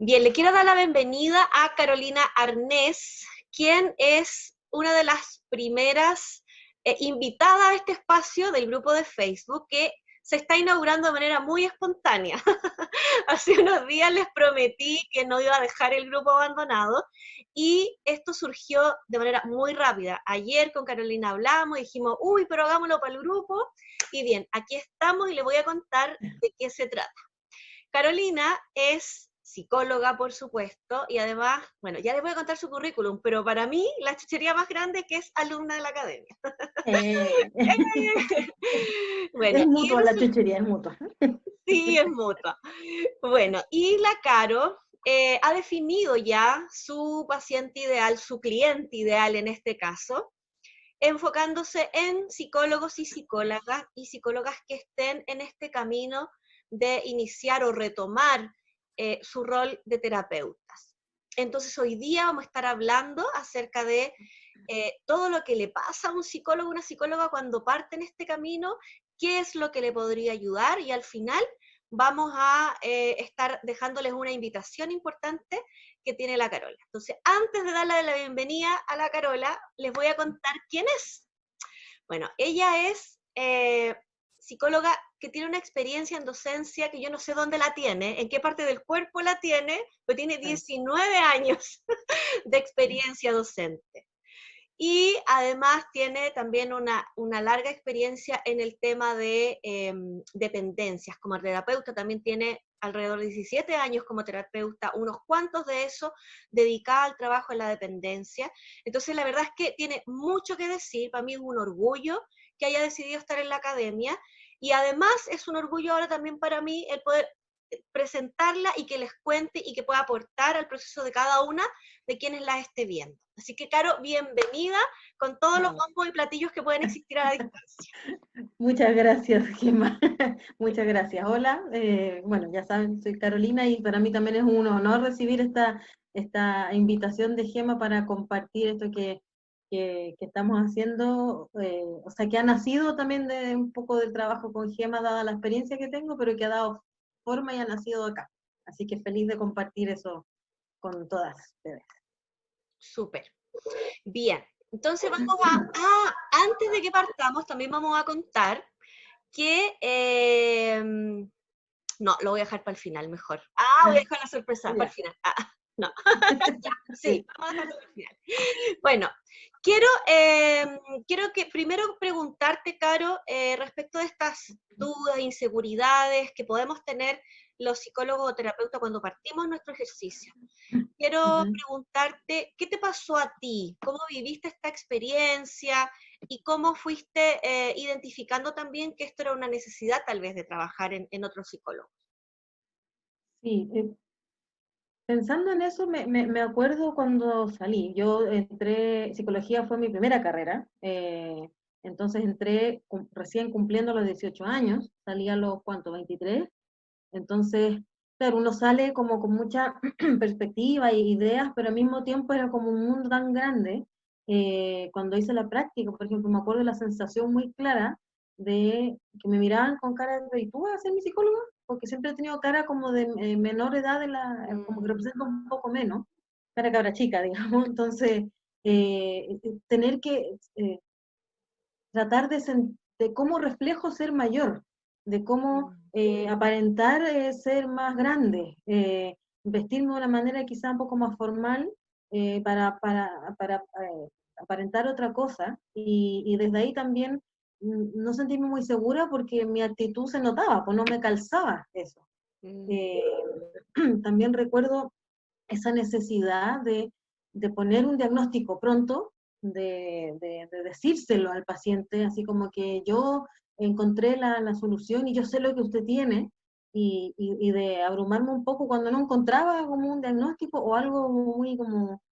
Bien, le quiero dar la bienvenida a Carolina Arnés, quien es una de las primeras invitadas a este espacio del grupo de Facebook que se está inaugurando de manera muy espontánea. Hace unos días les prometí que no iba a dejar el grupo abandonado y esto surgió de manera muy rápida. Ayer con Carolina hablamos y dijimos, uy, pero hagámoslo para el grupo. Y bien, aquí estamos y les voy a contar de qué se trata. Carolina es psicóloga, por supuesto, y además, bueno, ya les voy a contar su currículum, pero para mí la chuchería más grande es que es alumna de la academia. Eh, Bueno, es y mutua la chuchería, es mutua. sí, es mutua. Bueno, y la Caro ha definido ya su paciente ideal, su cliente ideal en este caso, enfocándose en psicólogos y psicólogas que estén en este camino de iniciar o retomar su rol de terapeutas. Entonces hoy día vamos a estar hablando acerca de todo lo que le pasa a un psicólogo o una psicóloga cuando parte en este camino, qué es lo que le podría ayudar y al final vamos a estar dejándoles una invitación importante que tiene la Carola. Entonces, antes de darle la bienvenida a la Carola, les voy a contar quién es. Bueno, ella es psicóloga que tiene una experiencia en docencia que yo no sé dónde la tiene, en qué parte del cuerpo la tiene, pero tiene 19 años de experiencia docente. Y además tiene también una larga experiencia en el tema de dependencias. Como terapeuta también tiene alrededor de 17 años como terapeuta, unos cuantos de esos dedicada al trabajo en la dependencia. Entonces la verdad es que tiene mucho que decir, para mí es un orgullo que haya decidido estar en la academia y además es un orgullo ahora también para mí el poder presentarla y que les cuente y que pueda aportar al proceso de cada una de quienes la esté viendo. Así que, Caro, bienvenida con todos los No. bombos y platillos que pueden existir a la distancia. Muchas gracias, Gemma. Muchas gracias. Hola, bueno, ya saben, soy Carolina y para mí también es un honor recibir esta invitación de Gemma para compartir esto que estamos haciendo, o sea, que ha nacido también de un poco del trabajo con Gemma, dada la experiencia que tengo, pero que ha dado forma y ha nacido acá. Así que feliz de compartir eso con todas ustedes. Súper. Bien. Entonces vamos antes de que partamos, también vamos a contar que, no, lo voy a dejar para el final mejor. Voy a dejar la sorpresa para el Ya. final. No, ya, sí, Sí. vamos a dejarlo para el final. Bueno, quiero que primero preguntarte, Caro, respecto de estas dudas, inseguridades que podemos tener los psicólogos o terapeutas cuando partimos nuestro ejercicio. Quiero Ujú. preguntarte, ¿qué te pasó a ti? ¿Cómo viviste esta experiencia? ¿Y cómo fuiste identificando también que esto era una necesidad tal vez de trabajar en otro psicólogo? Sí, pensando en eso, me acuerdo cuando salí. Yo entré, psicología fue mi primera carrera, entonces entré recién cumpliendo los 18 años, salí a los, ¿cuánto? 23. Entonces, claro, uno sale como con mucha perspectiva e ideas, pero al mismo tiempo era como un mundo tan grande. Cuando hice la práctica, por ejemplo, me acuerdo de la sensación muy clara de que me miraban con cara de, ¿y tú vas a ser mi psicóloga? Porque siempre he tenido cara como de menor edad, como que Mm, representa un poco menos, cara cabra chica, digamos. Entonces, tener que tratar de cómo reflejo ser mayor, de cómo mm, aparentar ser más grande, vestirme de una manera quizá un poco más formal para aparentar otra cosa y desde ahí también no sentirme muy segura porque mi actitud se notaba, pues no me calzaba eso. mm, Eh, También recuerdo esa necesidad de poner un diagnóstico pronto, de decírselo al paciente, así como que yo encontré la solución y yo sé lo que usted tiene, y de abrumarme un poco cuando no encontraba como un diagnóstico o algo muy como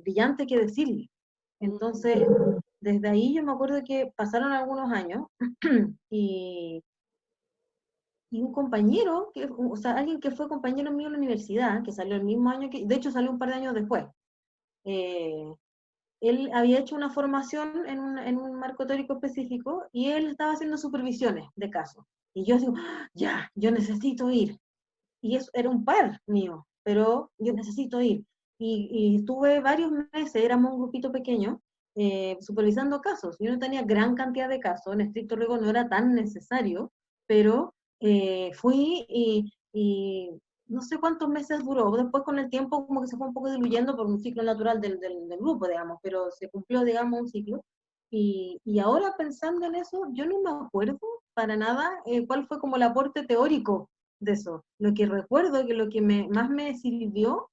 brillante que decirle. mm, Entonces, desde ahí yo me acuerdo que pasaron algunos años y y un compañero, o sea, alguien que fue compañero mío en la universidad, que salió el mismo año que, de hecho salió un par de años después, eh, él había hecho una formación en un marco teórico específico y él estaba haciendo supervisiones de casos. Y yo digo, ¡ah! Ya, yo necesito ir. y eso era un par mío, pero yo necesito ir. Y estuve varios meses, éramos un grupito pequeño, supervisando casos. Yo no tenía gran cantidad de casos, en estricto rigor no era tan necesario, pero fui y no sé cuántos meses duró. Después con el tiempo como que se fue un poco diluyendo por un ciclo natural del grupo, digamos, pero se cumplió, digamos, un ciclo. Y ahora pensando en eso, yo no me acuerdo para nada cuál fue como el aporte teórico de eso. Lo que recuerdo que lo que más me sirvió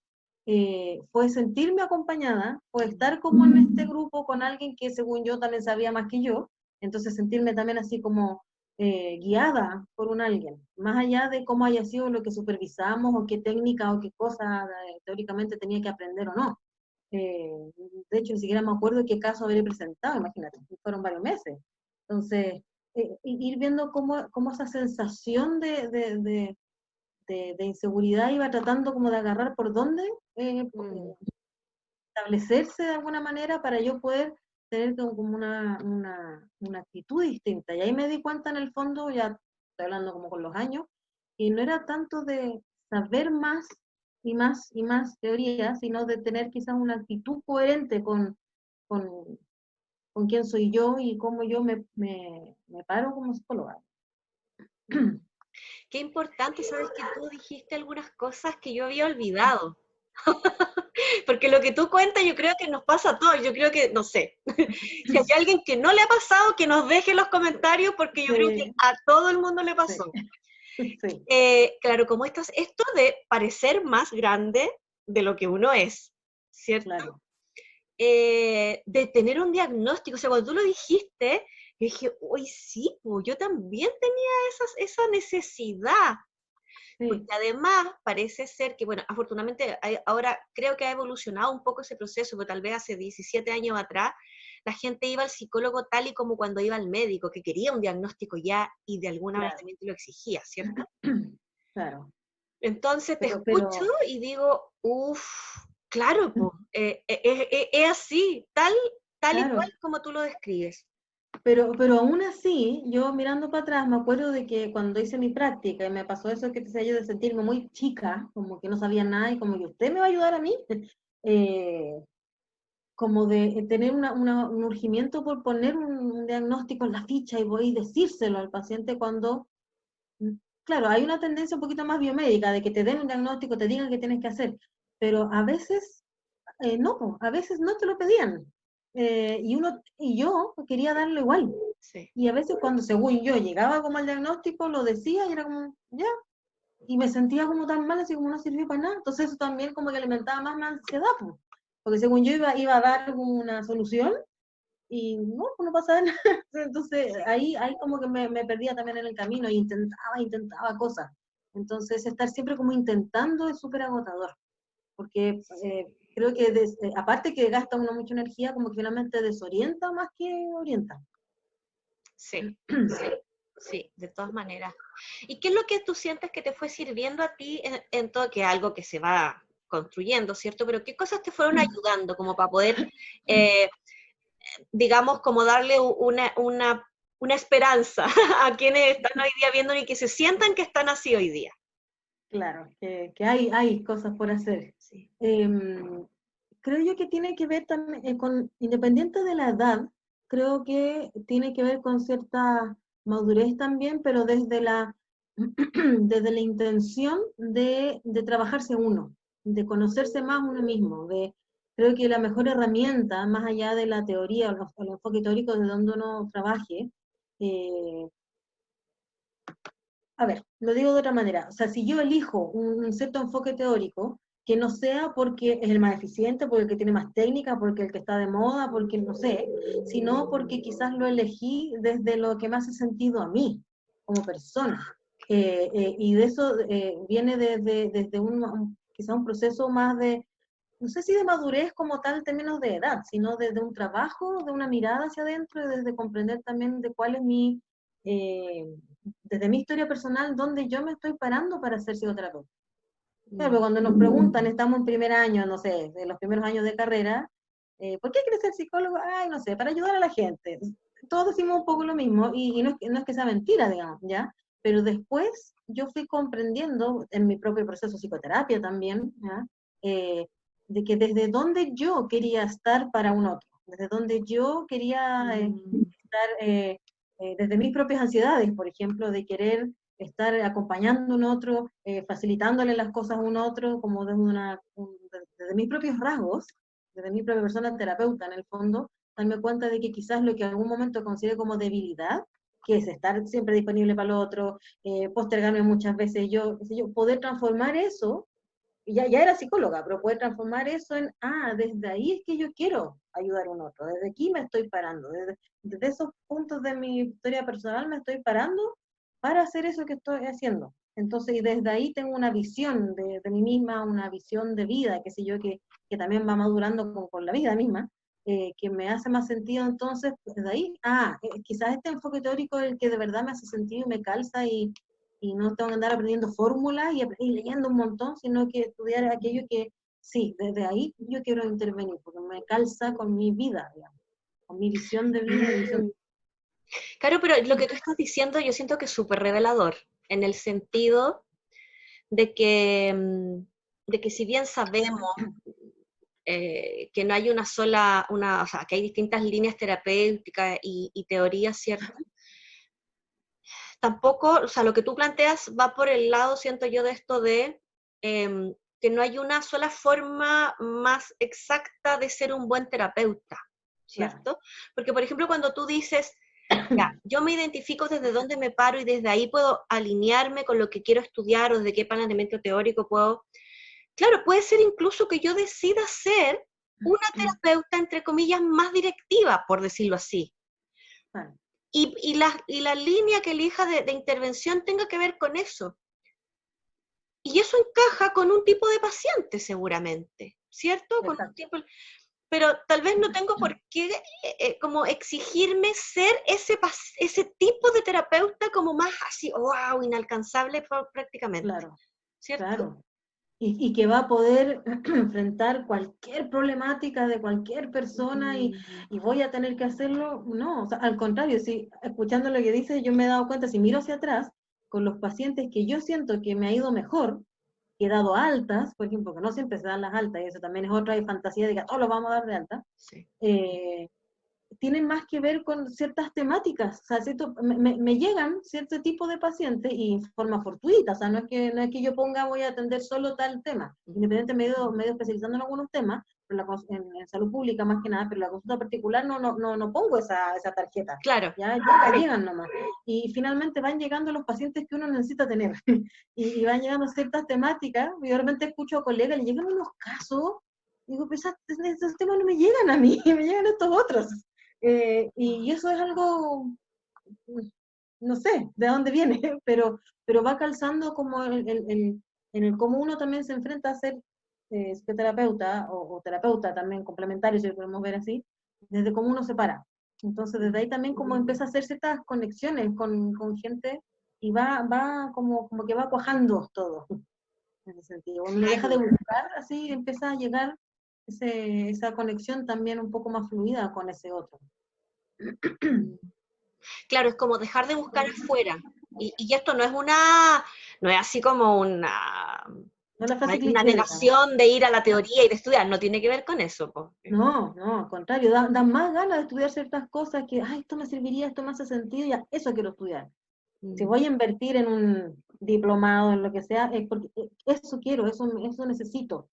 fue sentirme acompañada, fue estar como en este grupo con alguien que según yo también sabía más que yo, entonces sentirme también así como guiada por un alguien, más allá de cómo haya sido lo que supervisamos o qué técnica o qué cosa teóricamente tenía que aprender o no. De hecho, ni siquiera me acuerdo qué caso habré presentado, imagínate, fueron varios meses. Entonces, ir viendo cómo esa sensación de inseguridad iba tratando como de agarrar por dónde establecerse de alguna manera para yo poder tener como una actitud distinta. Y ahí me di cuenta en el fondo, ya estoy hablando como con los años, y no era tanto de saber más y más y más teoría, sino de tener quizás una actitud coherente con, con quién soy yo y cómo yo me paro como psicóloga. Qué importante, sabes que tú dijiste algunas cosas que yo había olvidado. Porque lo que tú cuentas yo creo que nos pasa a todos, yo creo que, no sé, si hay alguien que no le ha pasado, que nos deje en los comentarios, porque yo creo que Sí, a todo el mundo le sí, pasó. sí, Claro, como esto de parecer más grande de lo que uno es, ¿cierto? claro. De tener un diagnóstico, o sea, cuando tú lo dijiste, yo dije, uy, sí, pues, yo también tenía esa necesidad, porque Sí, además parece ser que, bueno, afortunadamente ahora creo que ha evolucionado un poco ese proceso, pero tal vez hace 17 años atrás la gente iba al psicólogo tal y como cuando iba al médico, que quería un diagnóstico ya y de alguna manera claro, también te lo exigía, ¿cierto? claro. Entonces te escucho Pero, y digo, uff, claro, pues, es así, tal y cual claro, como tú lo describes. pero aún así, yo mirando para atrás, me acuerdo de que cuando hice mi práctica y me pasó eso que te decía yo de sentirme muy chica, como que no sabía nada y como que usted me va a ayudar a mí, eh, como de tener un urgimiento por poner un diagnóstico en la ficha y voy a decírselo al paciente cuando, mm, claro, hay una tendencia un poquito más biomédica de que te den un diagnóstico, te digan qué tienes que hacer, pero a veces no, po, a veces no te lo pedían. Y yo quería darlo igual. Sí. Y a veces cuando según yo llegaba como al diagnóstico, lo decía y era como, ya, y me sentía como tan mal, así como no sirvió para nada. Entonces eso también como que alimentaba más mi ansiedad, po. Porque según yo iba a dar una solución y no, pues no pasaba nada. Entonces ahí como que me perdía también en el camino e intentaba cosas. Entonces estar siempre como intentando es súper agotador porque creo que aparte que gasta uno mucha energía, como que finalmente desorienta más que orienta. Sí, sí, sí, de todas maneras. ¿Y qué es lo que tú sientes que te fue sirviendo a ti en todo, que es algo que se va construyendo, ¿cierto? Pero ¿qué cosas te fueron ayudando como para poder, eh, digamos, como darle una esperanza a quienes están hoy día viendo y que se sientan que están así hoy día? Claro, que hay cosas por hacer. Sí. Em, Creo yo que tiene que ver también, independiente de la edad, creo que tiene que ver con cierta madurez también, pero desde la intención de trabajarse uno, de conocerse más uno mismo. Creo que la mejor herramienta, más allá de la teoría o el enfoque teórico de donde uno trabaje, eh, a ver, lo digo de otra manera, o sea, si yo elijo un cierto enfoque teórico, que no sea porque es el más eficiente, porque el que tiene más técnica, porque el que está de moda, porque no sé, sino porque quizás lo elegí desde lo que me hace sentido a mí, como persona. Y de eso viene desde quizás un proceso más de, no sé si de madurez como tal en términos de edad, sino desde un trabajo, de una mirada hacia adentro y desde comprender también de cuál es eh, desde mi historia personal, dónde yo me estoy parando para ser psicoterapeuta. Claro, Mm, pero cuando nos preguntan, estamos en primer año, no sé, en los primeros años de carrera, ¿por qué quieres ser psicólogo? Ay, no sé, para ayudar a la gente. Todos decimos un poco lo mismo y no es que sea mentira, digamos, ¿ya? pero después yo fui comprendiendo en mi propio proceso de psicoterapia también, ¿ya? De que desde donde yo quería estar para un otro, desde donde yo quería estar, desde mis propias ansiedades, por ejemplo, de querer estar acompañando a un otro, facilitándole las cosas a un otro, como desde mis propios rasgos, desde mi propia persona terapeuta en el fondo, darme cuenta de que quizás lo que en algún momento considero como debilidad, que es estar siempre disponible para el otro, postergarme muchas veces, qué sé yo, poder transformar eso, ya era psicóloga, pero poder transformar eso en, desde ahí es que yo quiero ayudar a un otro, desde aquí me estoy parando, desde esos puntos de mi historia personal me estoy parando para hacer eso que estoy haciendo. Entonces, y desde ahí tengo una visión de mí misma, una visión de vida, qué sé yo, que también va madurando con la vida misma, que me hace más sentido. Entonces, desde ahí, quizás este enfoque teórico es el que de verdad me hace sentido y me calza, y no tengo que andar aprendiendo fórmulas y leyendo un montón, sino que estudiar aquello que, sí, desde ahí yo quiero intervenir, porque me calza con mi vida, digamos, con mi visión de vida. Claro, pero lo que tú estás diciendo yo siento que es súper revelador, en el sentido de que si bien sabemos que no hay una sola, o sea, que hay distintas líneas terapéuticas y teorías, ¿cierto? Tampoco, o sea, lo que tú planteas va por el lado, siento yo, de esto de que no hay una sola forma más exacta de ser un buen terapeuta, ¿cierto? Claro. Porque, por ejemplo, cuando tú dices, ya, yo me identifico desde dónde me paro y desde ahí puedo alinearme con lo que quiero estudiar o desde qué planteamiento teórico puedo. Claro, puede ser incluso que yo decida ser una terapeuta, entre comillas, más directiva, por decirlo así. Claro. Y la línea que elija de intervención tenga que ver con eso. Y eso encaja con un tipo de paciente, seguramente, ¿cierto? Con un tipo, pero tal vez no tengo por qué como exigirme ser ese tipo de terapeuta como más así, wow, inalcanzable prácticamente. Claro, ¿cierto? Claro. Y que va a poder enfrentar cualquier problemática de cualquier persona y voy a tener que hacerlo. No, o sea, al contrario, si escuchando lo que dice, yo me he dado cuenta, si miro hacia atrás, con los pacientes que yo siento que me ha ido mejor, que he dado altas, por ejemplo, que no siempre se dan las altas, y eso también es otra fantasía de que a todos los vamos a dar de alta, sí. Tienen más que ver con ciertas temáticas, o sea, me llegan cierto tipo de pacientes y en forma fortuita, o sea, no es que yo ponga voy a atender solo tal tema, independientemente medio especializando en algunos temas, pero en salud pública más que nada, pero la consulta particular no pongo esa tarjeta, claro. ya llegan nomás, y finalmente van llegando los pacientes que uno necesita tener, y van llegando ciertas temáticas, y yo realmente escucho a colegas, le llegan unos casos, digo, pues esos temas no me llegan a mí, me llegan estos otros. Y eso es algo, no sé de dónde viene, pero va calzando como en el cómo uno también se enfrenta a ser psicoterapeuta o terapeuta también complementario, si lo podemos ver así, desde cómo uno se para. Entonces, desde ahí también como empieza a hacer ciertas conexiones con gente y va como que va cuajando todo, en ese sentido. Uno deja de buscar, así empieza a llegar esa conexión también un poco más fluida con ese otro. Claro, es como dejar de buscar afuera. Y esto no es así como una negación de ir a la teoría y de estudiar, no tiene que ver con eso. No, al contrario, dan más ganas de estudiar ciertas cosas que, esto me serviría, esto me hace sentido, ya, eso quiero estudiar. Si voy a invertir en un diplomado, en lo que sea, es porque eso quiero, eso necesito.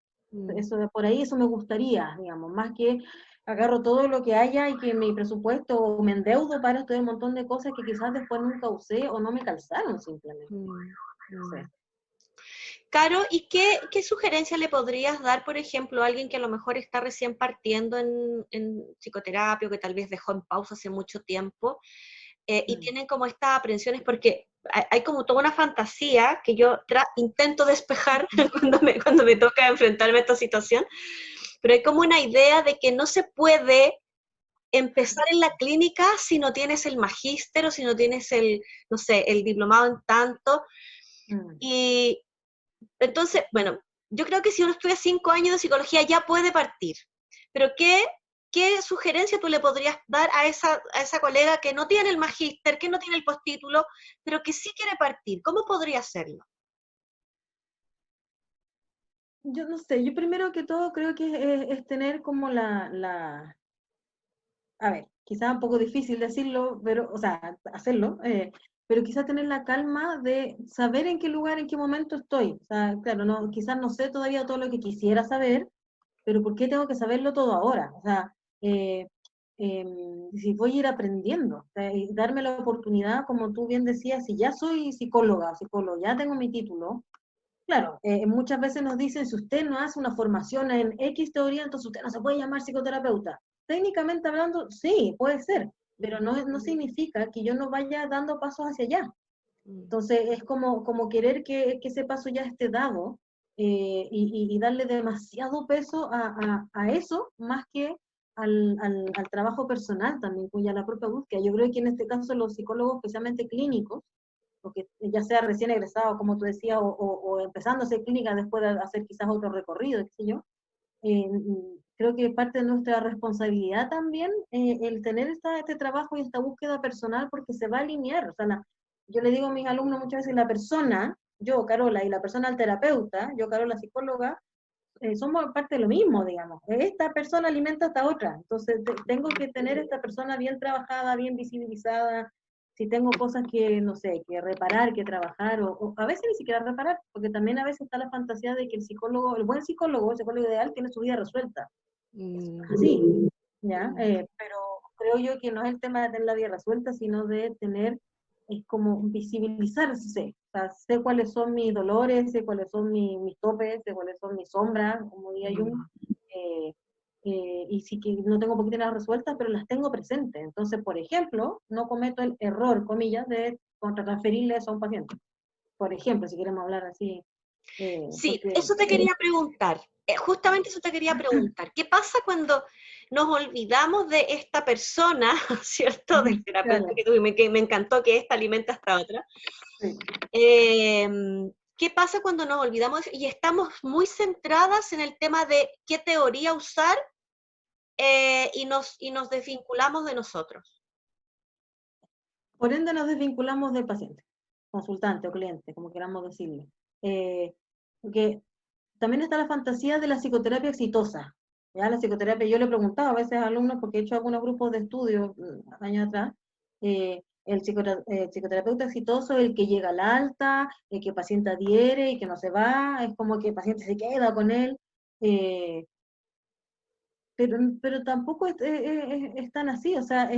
Por ahí eso me gustaría, digamos, más que agarro todo lo que haya y que mi presupuesto o me endeudo para estudiar un montón de cosas que quizás después nunca usé o no me calzaron simplemente. Sí. Caro, ¿y qué sugerencia le podrías dar, por ejemplo, a alguien que a lo mejor está recién partiendo en psicoterapia o que tal vez dejó en pausa hace mucho tiempo y tienen como estas aprensiones? Porque hay como toda una fantasía que yo intento despejar cuando me toca enfrentarme a esta situación, pero hay como una idea de que no se puede empezar en la clínica si no tienes el magíster o si no tienes no sé, el diplomado en tanto. Y entonces, bueno, yo creo que si uno estudia 5 años de psicología ya puede partir. Pero ¿qué sugerencia tú le podrías dar a esa colega que no tiene el magíster, que no tiene el postítulo, pero que sí quiere partir? ¿Cómo podría hacerlo? Yo no sé, yo primero que todo creo que es tener como a ver, quizás un poco difícil decirlo, pero, o sea, hacerlo, pero quizás tener la calma de saber en qué lugar, en qué momento estoy. O sea, claro, no, quizás no sé todavía todo lo que quisiera saber, pero ¿por qué tengo que saberlo todo ahora? O sea, eh, si voy a ir aprendiendo, o sea, y darme la oportunidad, como tú bien decías, si ya soy psicóloga, psicólogo, ya tengo mi título, claro, muchas veces nos dicen, si usted no hace una formación en X teoría, entonces usted no se puede llamar psicoterapeuta. Técnicamente hablando, sí, puede ser, pero no significa que yo no vaya dando pasos hacia allá. Entonces es como querer que ese paso ya esté dado, y darle demasiado peso a eso más que al trabajo personal también, y a la propia búsqueda. Yo creo que en este caso los psicólogos, especialmente clínicos, porque ya sea recién egresado, como tú decías, o empezando a hacer clínica después de hacer quizás otro recorrido, qué sé yo, creo que parte de nuestra responsabilidad también, el tener este trabajo y esta búsqueda personal, porque se va a alinear. O sea, yo le digo a mis alumnos muchas veces, la persona, yo, Carola, y la persona al terapeuta, yo, Carola, psicóloga, somos parte de lo mismo, digamos. Esta persona alimenta a esta otra. Entonces, tengo que tener esta persona bien trabajada, bien visibilizada. Si tengo cosas que, no sé, que reparar, que trabajar, o a veces ni siquiera reparar, porque también a veces está la fantasía de que el psicólogo, el psicólogo ideal, tiene su vida resuelta. Eso no es así, ¿ya? Pero creo yo que no es el tema de tener la vida resuelta, sino de tener, es como visibilizarse. O sea, sé cuáles son mis dolores, sé cuáles son mis topes, sé cuáles son mis sombras, como diría Jung, eh, y sí que no tengo por qué tenerlas resueltas, pero las tengo presentes. Entonces, por ejemplo, no cometo el error, comillas, de contratransferirle eso a un paciente. Por ejemplo, si queremos hablar así, Sí, porque eso te quería preguntar. Justamente eso te quería preguntar. ¿Qué pasa cuando nos olvidamos de esta persona, ¿cierto? Del terapeuta claro, que tuve, que me encantó que esta alimenta a esta otra. sí. Eh, ¿Qué pasa cuando nos olvidamos y estamos muy centradas en el tema de qué teoría usar, y nos desvinculamos de nosotros? Por ende nos desvinculamos del paciente, consultante o cliente, como queramos decirle. Porque también está la fantasía de la psicoterapia exitosa. ¿Ya? La psicoterapia, yo le preguntaba a veces a alumnos, porque he hecho algunos grupos de estudio años atrás, psicoterapeuta exitoso es el que llega al alta, el que el paciente adhiere y que no se va, es como que el paciente se queda con él, eh, pero tampoco es tan así, o sea,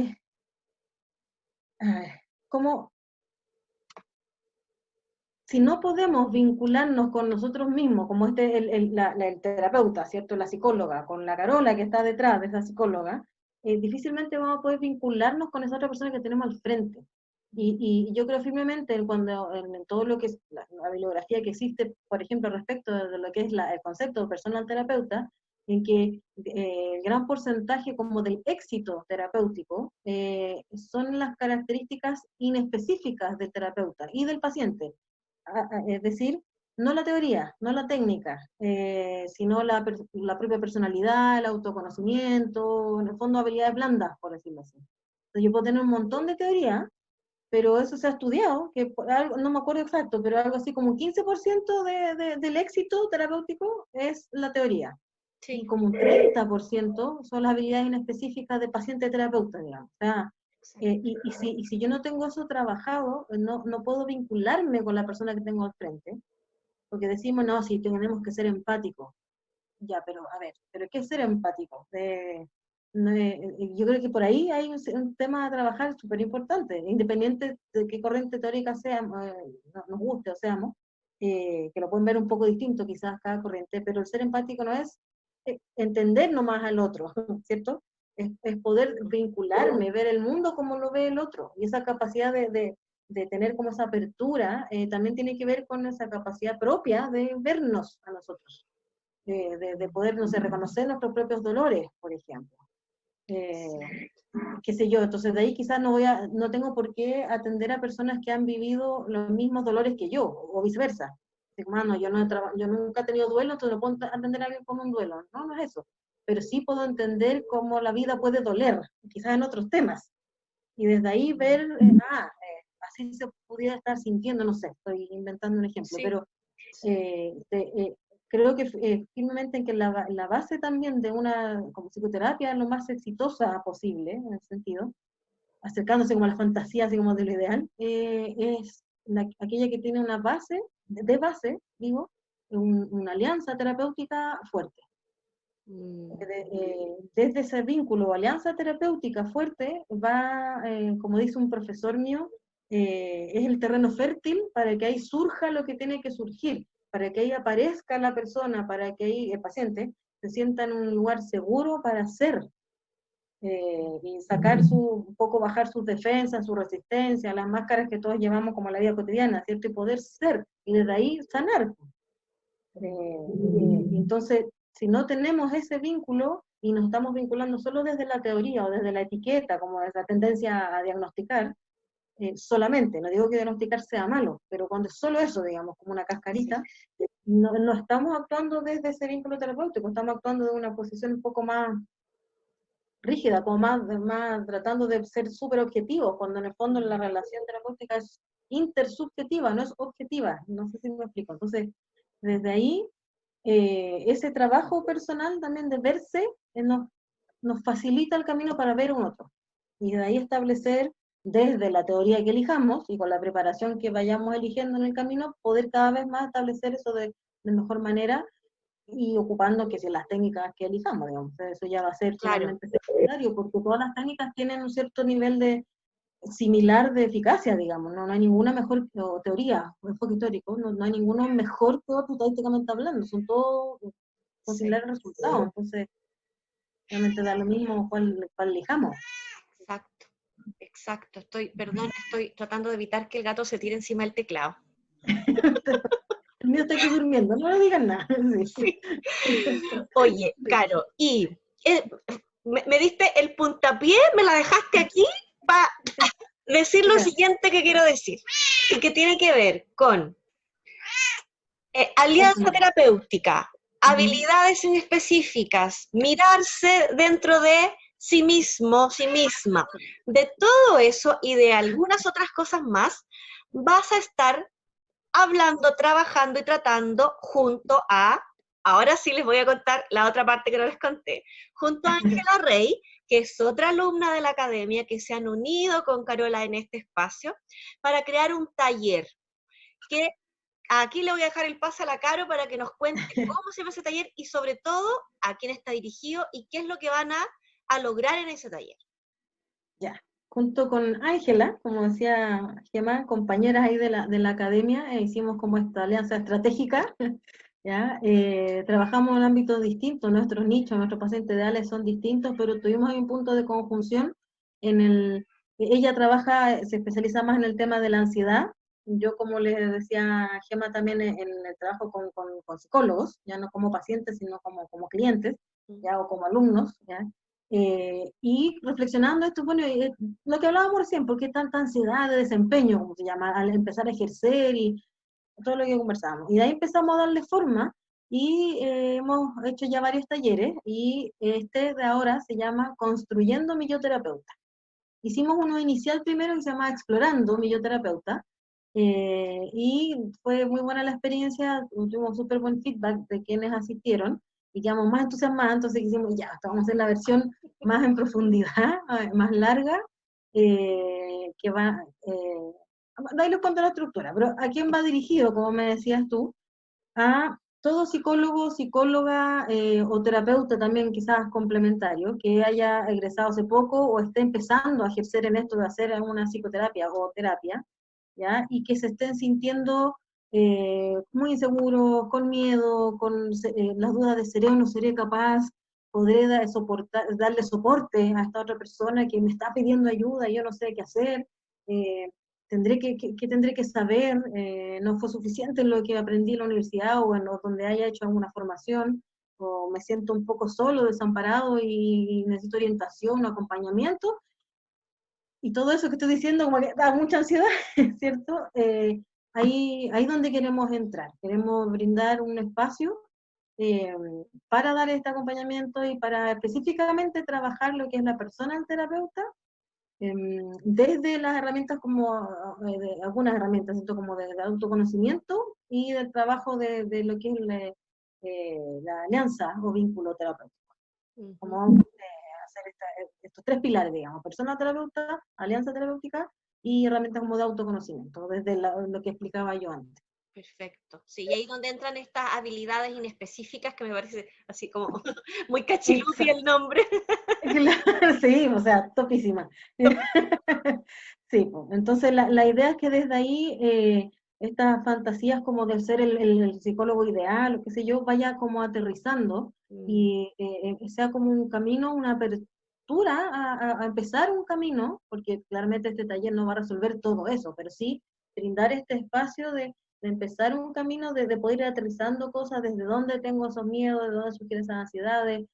ay, como si no podemos vincularnos con nosotros mismos, como el terapeuta, ¿cierto? La psicóloga, con la Carola que está detrás de esa psicóloga, difícilmente vamos a poder vincularnos con esa otra persona que tenemos al frente. Y yo creo firmemente en todo lo que es la bibliografía que existe, por ejemplo, respecto de lo que es el concepto de personal terapeuta, en que el gran porcentaje como del éxito terapéutico son las características inespecíficas del terapeuta y del paciente. Es decir, no la teoría, no la técnica, sino la propia personalidad, el autoconocimiento, en el fondo habilidades blandas, por decirlo así. Entonces, yo puedo tener un montón de teoría, pero eso se ha estudiado, que no me acuerdo exacto, pero algo así como un 15% del éxito terapéutico es la teoría, y Sí, como un 30% son las habilidades inespecíficas de paciente-terapeuta, digamos. O sea, exacto. y si yo no tengo eso trabajado, no puedo vincularme con la persona que tengo al frente, porque decimos, no, sí, tenemos que ser empáticos. Ya, pero a ver, ¿pero qué es ser empático? Yo creo que por ahí hay un tema a trabajar súper importante, independiente de qué corriente teórica seamos, nos guste o seamos, que lo pueden ver un poco distinto quizás cada corriente, pero el ser empático no es entender nomás al otro, ¿cierto? Es poder vincularme, ver el mundo como lo ve el otro, y esa capacidad de tener como esa apertura también tiene que ver con esa capacidad propia de vernos a nosotros, de poder, no sé, reconocer nuestros propios dolores, por ejemplo. Eh, qué sé yo, entonces de ahí quizás no tengo por qué atender a personas que han vivido los mismos dolores que yo, o viceversa. Digo, mano, yo nunca he tenido duelo, entonces no puedo atender a alguien con un duelo. No, no es eso. pero sí puedo entender cómo la vida puede doler, quizás en otros temas. Y desde ahí ver, así se pudiera estar sintiendo, no sé, estoy inventando un ejemplo, Sí, pero sí. creo que firmemente en que la base también de una como psicoterapia es lo más exitosa posible, en el sentido, acercándose como a la fantasía, así como de lo ideal, es aquella que tiene una base, de base, digo, una alianza terapéutica fuerte. Mm, Desde ese vínculo o alianza terapéutica fuerte va, como dice un profesor mío, es el terreno fértil para que ahí surja lo que tiene que surgir, para que ahí aparezca la persona, para que ahí el paciente se sienta en un lugar seguro para ser, y sacar un poco bajar sus defensas, su resistencia, las máscaras que todos llevamos como en la vida cotidiana, ¿cierto? Y poder ser, y desde ahí sanar. Entonces, si no tenemos ese vínculo y nos estamos vinculando solo desde la teoría o desde la etiqueta, como esa tendencia a diagnosticar, solamente, no digo que diagnosticar sea malo, pero cuando es solo eso, digamos, como una sí, cascarita, no estamos actuando desde ese vínculo terapéutico, estamos actuando de una posición un poco más rígida, como más tratando de ser súper objetivos, cuando en el fondo la relación terapéutica es intersubjetiva, no es objetiva, no sé si me explico. Entonces, desde ahí, ese trabajo personal también de verse nos facilita el camino para ver un otro. Y de ahí establecer, desde la teoría que elijamos y con la preparación que vayamos eligiendo en el camino, poder cada vez más establecer eso de mejor manera y ocupando que si las técnicas que elijamos, digamos, eso ya va a ser claro. finalmente secundario, porque todas las técnicas tienen un cierto nivel de similar de eficacia, digamos, no hay ninguna mejor teoría o enfoque teórico, no hay ninguno mejor que otro tácticamente hablando, son todos con Sí, similares resultados, entonces realmente da lo mismo cuál elijamos. exacto. Exacto. Perdón, estoy tratando de evitar que el gato se tire encima del teclado. El mío está aquí durmiendo, no le digan nada. Sí. Sí. Oye, Caro, y eh, me diste el puntapié, me la dejaste aquí para decir lo Ya. siguiente que quiero decir, y que tiene que ver con Eso alianza mismo. terapéutica, Ujú. habilidades específicas, mirarse dentro de sí mismo, sí misma. De todo eso y de algunas otras cosas más, vas a estar hablando, trabajando y tratando junto a, ahora sí les voy a contar la otra parte que no les conté, junto a Ángela Rey, que es otra alumna de la academia, que se han unido con Carola en este espacio para crear un taller que aquí le voy a dejar el pase a la Caro para que nos cuente cómo se llama ese taller y sobre todo a quién está dirigido y qué es lo que van a lograr en ese taller. Ya. Junto con Ángela, como decía Gemma, compañeras ahí de la academia, hicimos como esta alianza estratégica. ¿Ya? Trabajamos en ámbitos distintos, nuestros nichos, nuestros pacientes ideales son distintos, pero tuvimos ahí un punto de conjunción en ella trabaja, se especializa más en el tema de la ansiedad. Yo, como les decía Gemma, también en el trabajo con psicólogos, ya no como pacientes, sino como clientes, ya, o como alumnos, ¿ya? Y reflexionando esto, bueno, lo que hablábamos recién, ¿por qué tanta ansiedad de desempeño, como se llama, al empezar a ejercer y todo lo que conversamos? Y de ahí empezamos a darle forma y hemos hecho ya varios talleres y este de ahora se llama Construyendo mi yo terapeuta. Hicimos uno inicial primero que se llama Explorando mi yo terapeuta, y fue muy buena la experiencia, tuvimos súper buen feedback de quienes asistieron y quedamos más entusiasmados, entonces dijimos, ya, vamos a hacer la versión más en profundidad, más larga, que va, de ahí les cuento la estructura, pero ¿a quién va dirigido, como me decías tú? A todo psicólogo, psicóloga, o terapeuta también quizás complementario, que haya egresado hace poco o esté empezando a ejercer en esto de hacer una psicoterapia o terapia, ¿ya? Y que se estén sintiendo muy inseguros, con miedo, con las dudas de seré o no seré capaz, podré darle soporte a esta otra persona que me está pidiendo ayuda y yo no sé qué hacer. Eh, ¿Qué tendré que saber? ¿No fue suficiente lo que aprendí en la universidad o en donde haya hecho alguna formación? ¿O me siento un poco solo, desamparado y necesito orientación o acompañamiento? Y todo eso que estoy diciendo como que da mucha ansiedad, ¿cierto? Ahí donde queremos entrar. Queremos brindar un espacio eh, para dar este acompañamiento y para específicamente trabajar lo que es la persona del terapeuta, desde las herramientas como, algunas herramientas, ¿cierto? Como de autoconocimiento y del trabajo de lo que es la alianza o vínculo terapéutico. Como vamos a hacer estos tres pilares, digamos, persona terapeuta, alianza terapéutica y herramientas como de autoconocimiento, desde lo que explicaba yo antes. Perfecto. Sí, y ahí donde entran estas habilidades inespecíficas que me parece así como muy cachilufi el nombre. Claro, sí, o sea, topísima. Sí, pues, entonces la idea es que desde ahí estas fantasías como de ser el psicólogo ideal, o qué sé yo, vaya como aterrizando y sea como un camino, una apertura a empezar un camino, porque claramente este taller no va a resolver todo eso, pero sí brindar este espacio de empezar un camino, de poder ir aterrizando cosas, desde dónde tengo esos miedos, de dónde surgen esas ansiedades.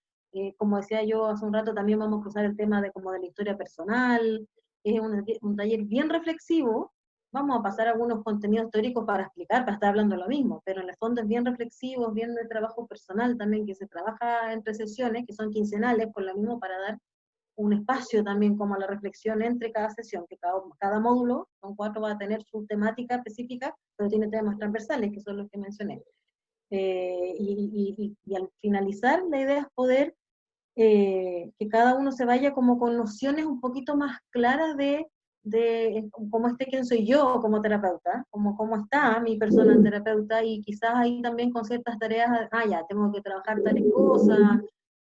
Como decía yo hace un rato, también vamos a cruzar el tema de como de la historia personal. Es un taller bien reflexivo. Vamos a pasar algunos contenidos teóricos para explicar, para estar hablando lo mismo, pero en el fondo es bien reflexivo, es bien de trabajo personal también, que se trabaja entre sesiones, que son quincenales, por lo mismo para dar un espacio también como a la reflexión entre cada sesión, que cada módulo, son 4, va a tener su temática específica, pero tiene temas transversales, que son los que mencioné. Y al finalizar, la idea es poder que cada uno se vaya como con nociones un poquito más claras de cómo esté quién soy yo como terapeuta, como cómo está mi persona terapeuta, y quizás ahí también con ciertas tareas, ya, tengo que trabajar tales cosas,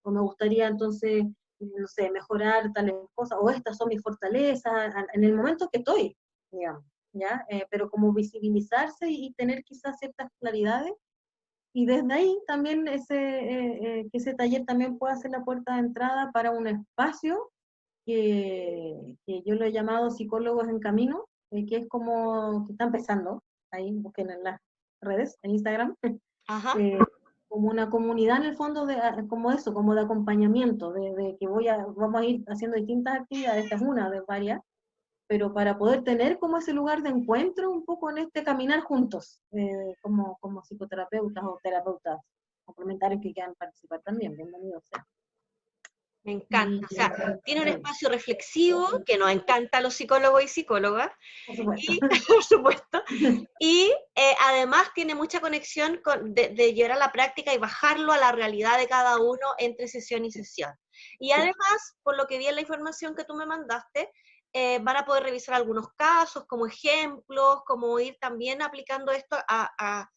o me gustaría entonces, no sé, mejorar tales cosas, o estas son mis fortalezas, en el momento que estoy, digamos, ¿ya? Pero como visibilizarse y tener quizás ciertas claridades y desde ahí también que ese taller también pueda ser la puerta de entrada para un espacio que yo lo he llamado Psicólogos en Camino, que es como que está empezando, ahí busquen en las redes, en Instagram, Ajá. eh, como una comunidad en el fondo, como eso, como de acompañamiento, de que vamos a ir haciendo distintas actividades, esta es una de varias, pero para poder tener como ese lugar de encuentro un poco en este caminar juntos, como psicoterapeutas o terapeutas complementarios que quieran participar también, bienvenidos sea. Me Y, encanta. O sea, tiene un espacio reflexivo que nos encanta a los psicólogos y psicólogas, por supuesto. y, por supuesto, y además tiene mucha conexión de llevar a la práctica y bajarlo a la realidad de cada uno entre sesión y sesión. Y además, por lo que vi en la información que tú me mandaste, van a poder revisar algunos casos como ejemplos, como ir también aplicando esto a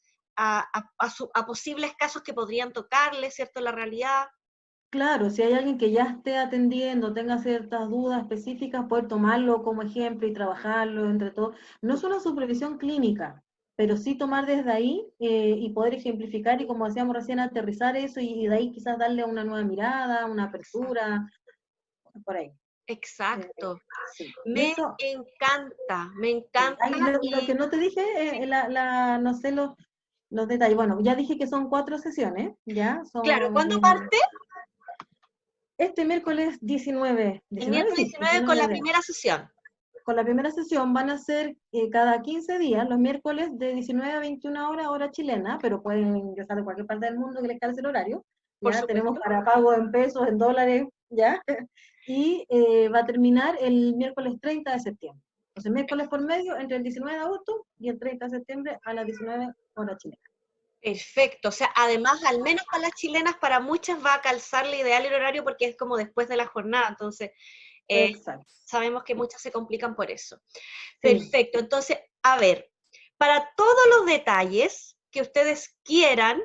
posibles casos que podrían tocarle, ¿cierto?, la realidad. Claro, si hay alguien que ya esté atendiendo, tenga ciertas dudas específicas, poder tomarlo como ejemplo y trabajarlo entre todos. No es una supervisión clínica, pero sí tomar desde ahí y poder ejemplificar y, como decíamos recién, aterrizar eso y de ahí quizás darle una nueva mirada, una apertura, por ahí. Exacto. Sí. Y Me eso, encanta, me sí. encanta. Ahí lo que no te dije, no sé los detalles. Bueno, ya dije que son 4 sesiones, ¿ya? Claro, Son ¿cuándo parte? este miércoles 19, El 19 miércoles sí, 19 con 19 la de primera sesión. con la primera sesión van a ser cada 15 días, los miércoles de 19 a 21 horas, hora chilena, pero pueden ingresar de cualquier parte del mundo que les calce el horario. Por Ya tenemos supuesto. para pago en pesos, en dólares, ¿ya? Y va a terminar el miércoles 30 de septiembre. Entonces, miércoles por medio, entre el 19 de agosto y el 30 de septiembre a las 19 horas chilenas. Perfecto. O sea, además, al menos para las chilenas, para muchas va a calzar la ideal el horario porque es como después de la jornada. Entonces, Exacto. sabemos que muchas se complican por eso. Sí. Perfecto. Entonces, a ver, para todos los detalles que ustedes quieran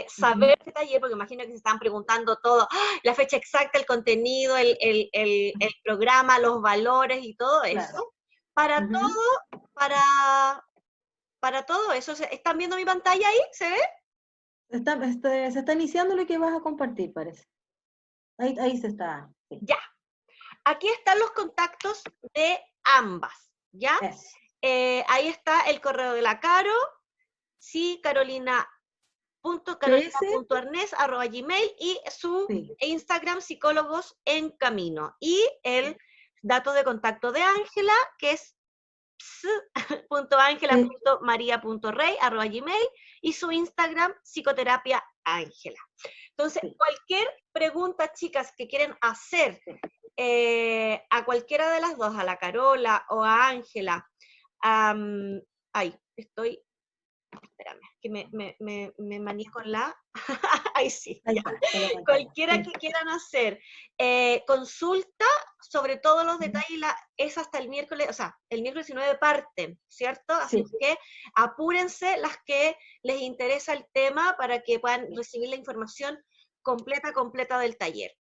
saber de taller, porque imagino que se están preguntando todo, la fecha exacta, el contenido, el programa, los valores y todo Claro. eso, para Uh-huh. todo, para todo eso, ¿están viendo mi pantalla ahí? ¿Se ve? Se está iniciando lo que vas a compartir, parece. Ahí se está. Sí. Ya. Aquí están los contactos de ambas, ¿ya? Eso. Ahí está el correo de la Caro, sí, PS, carolina.arnés@gmail y su sí. Instagram Psicólogos en Camino. Y el dato de contacto de Ángela, que es tips.angela.maria.rey@gmail y su Instagram, psicoterapia Ángela. Entonces, cualquier pregunta, chicas, que quieren hacer a cualquiera de las dos, a la Carola o a Ángela, espérame, que me maní con la... Ahí sí, Ahí ya. está, con la pantalla. Cualquiera Sí. que quieran hacer consulta sobre todos los detalles, es hasta el miércoles, o sea, el miércoles 19 parten, ¿cierto? Así Sí. que apúrense las que les interesa el tema para que puedan recibir la información completa del taller.